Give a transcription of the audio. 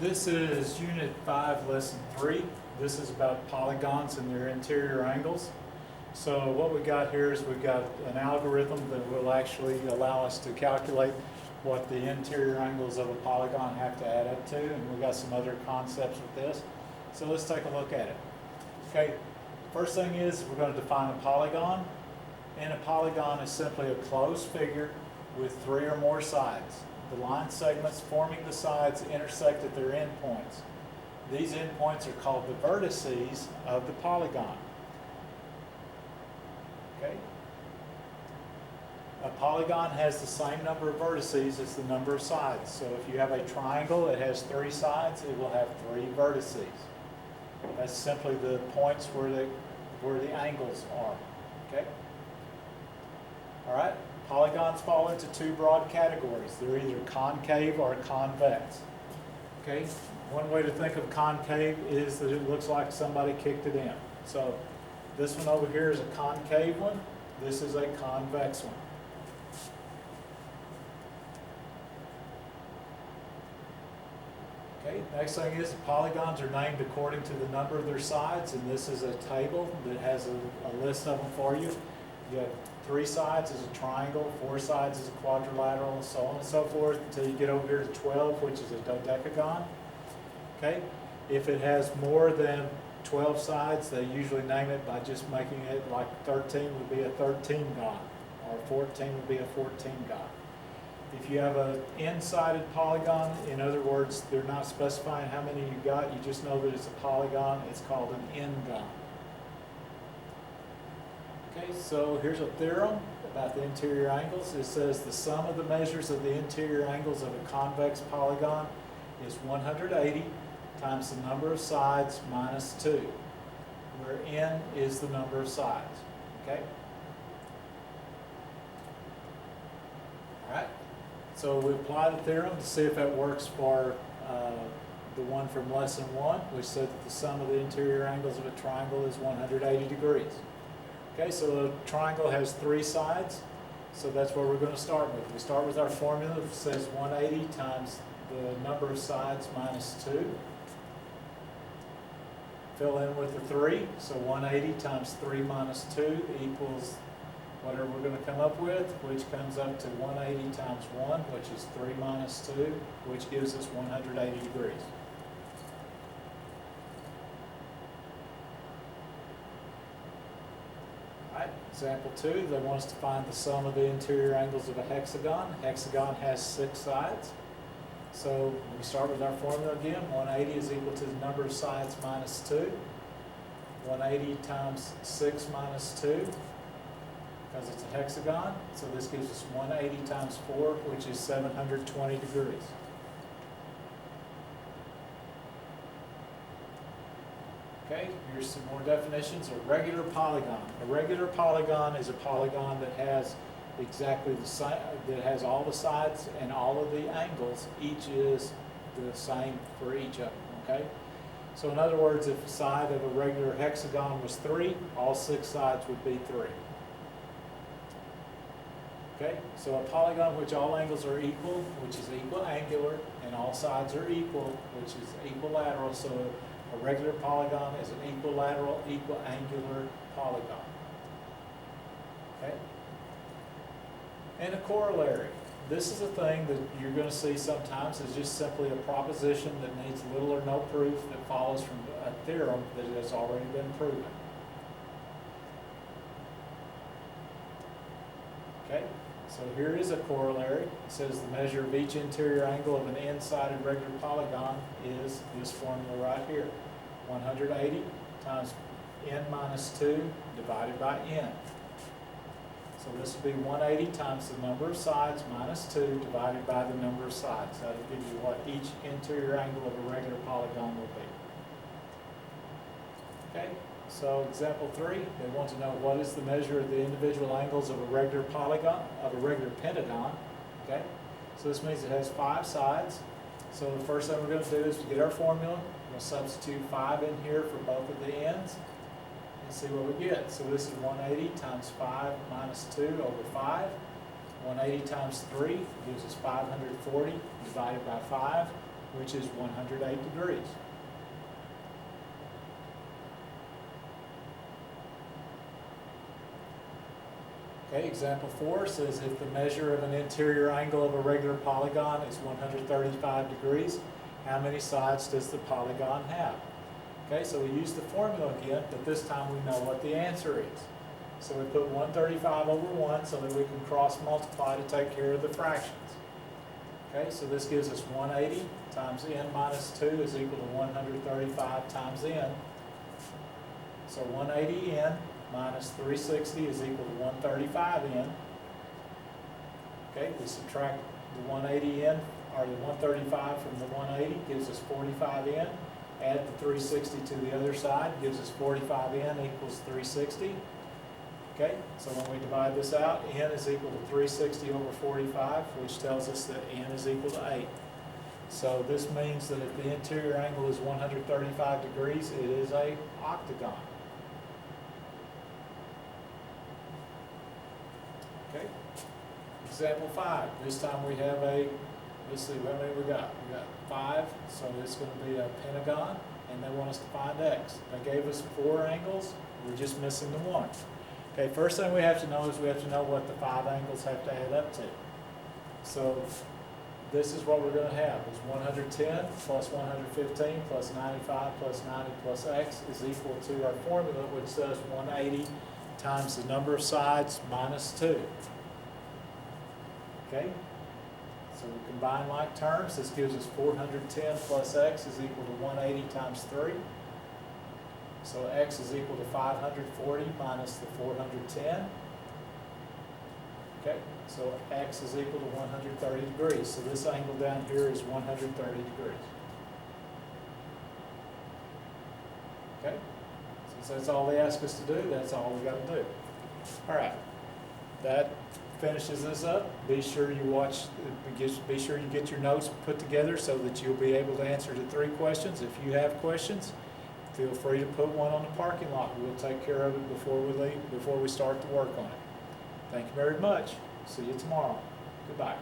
This is Unit 5, Lesson 3. This is about polygons and their interior angles. So what we got here is we've got an algorithm that will actually allow us to calculate what the interior angles of a polygon have to add up to, and we've got some other concepts with this. So let's take a look at it. Okay, first thing is we're going to define a polygon, and a polygon is simply a closed figure with three or more sides. The line segments forming the sides intersect at their endpoints. These endpoints are called the vertices of the polygon. Okay? A polygon has the same number of vertices as the number of sides. So if you have a triangle that has three sides, it will have three vertices. That's simply the points where the angles are. Okay? All right? Polygons fall into two broad categories. They're either concave or convex. Okay? One way to think of concave is that it looks like somebody kicked it in. So this one over here is a concave one. This is a convex one. Okay, next thing is the polygons are named according to the number of their sides, and this is a table that has a list of them for you. You have 3 sides as a triangle, 4 sides as a quadrilateral, and so on and so forth, until you get over here to 12, which is a dodecagon. Okay? If it has more than 12 sides, they usually name it by just making it like 13 would be a 13gon, or 14 would be a 14gon. If you have an n-sided polygon, in other words, they're not specifying how many you got, you just know that it's a polygon, it's called an n-gon. Okay, so here's a theorem about the interior angles. It says the sum of the measures of the interior angles of a convex polygon is 180 times the number of sides minus 2, where n is the number of sides. Okay? All right. So we apply the theorem to see if it works for the one from lesson 1, which said that the sum of the interior angles of a triangle is 180 degrees. Okay, so a triangle has 3 sides, so that's what we're going to start with. We start with our formula that says 180 times the number of sides minus 2. Fill in with the 3, so 180 times 3 minus 2 equals whatever we're going to come up with, which comes up to 180 times 1, which is 3 minus 2, which gives us 180 degrees. Example 2, they want us to find the sum of the interior angles of a hexagon. A hexagon has 6 sides. So we start with our formula again. 180 is equal to the number of sides minus 2. 180 times 6 minus 2, because it's a hexagon. So this gives us 180 times 4, which is 720 degrees. Okay, here's some more definitions. A regular polygon. A regular polygon is a polygon that has exactly the same, that has all the sides and all of the angles. Each is the same for each of them. Okay, so in other words, if the side of a regular hexagon was 3, all 6 sides would be 3. Okay, so a polygon which all angles are equal, which is equiangular, and all sides are equal, which is equilateral. So a regular polygon is an equilateral, equiangular polygon. Okay? And a corollary. This is a thing that you're going to see sometimes is just simply a proposition that needs little or no proof that follows from a theorem that has already been proven. Okay? So here is a corollary. It says the measure of each interior angle of an n-sided regular polygon is this formula right here. 180 times n minus 2 divided by n. So this will be 180 times the number of sides minus 2 divided by the number of sides. That will give you what each interior angle of a regular polygon will be. Okay? So example 3, they want to know what is the measure of the individual angles of a regular polygon, of a regular pentagon. Okay? So this means it has 5 sides. So the first thing we're going to do is to get our formula. We're going to substitute 5 in here for both of the ends and see what we get. So this is 180 times 5 minus 2 over 5. 180 times 3 gives us 540 divided by 5. which is 108 degrees. Okay, example 4 says if the measure of an interior angle of a regular polygon is 135 degrees, how many sides does the polygon have? Okay, so we use the formula again, but this time we know what the answer is. So we put 135 over 1 so that we can cross multiply to take care of the fractions. Okay, so this gives us 180 times n minus 2 is equal to 135 times n. So 180n minus 360 is equal to 135n. Okay, we subtract the 180n, or the 135 from the 180, gives us 45n. Add the 360 to the other side, gives us 45n equals 360. Okay, so when we divide this out, n is equal to 360 over 45, which tells us that n is equal to 8. So this means that if the interior angle is 135 degrees, it is an octagon. Okay, example 5. This time we have a, let's see, how many we got? We got 5, so it's going to be a pentagon, and they want us to find x. They gave us 4 angles, we're just missing the 1. Okay, first thing we have to know is we have to know what the 5 angles have to add up to. So this is what we're going to have, is 110 plus 115 plus 95 plus 90 plus x is equal to our formula, which says 180 times the number of sides minus 2. Okay, so we combine like terms. This gives us 410 plus x is equal to 180 times 3. So x is equal to 540 minus the 410. Okay, so x is equal to 130 degrees. So this angle down here is 130 degrees. Okay, since that's all they ask us to do, that's all we got to do. All right, that finishes this up. Be sure you be sure you get your notes put together so that you'll be able to answer the 3 questions. If you have questions, feel free to put one on the parking lot. We'll take care of it before we leave, before we start to work on it. Thank you very much. See you tomorrow. Goodbye.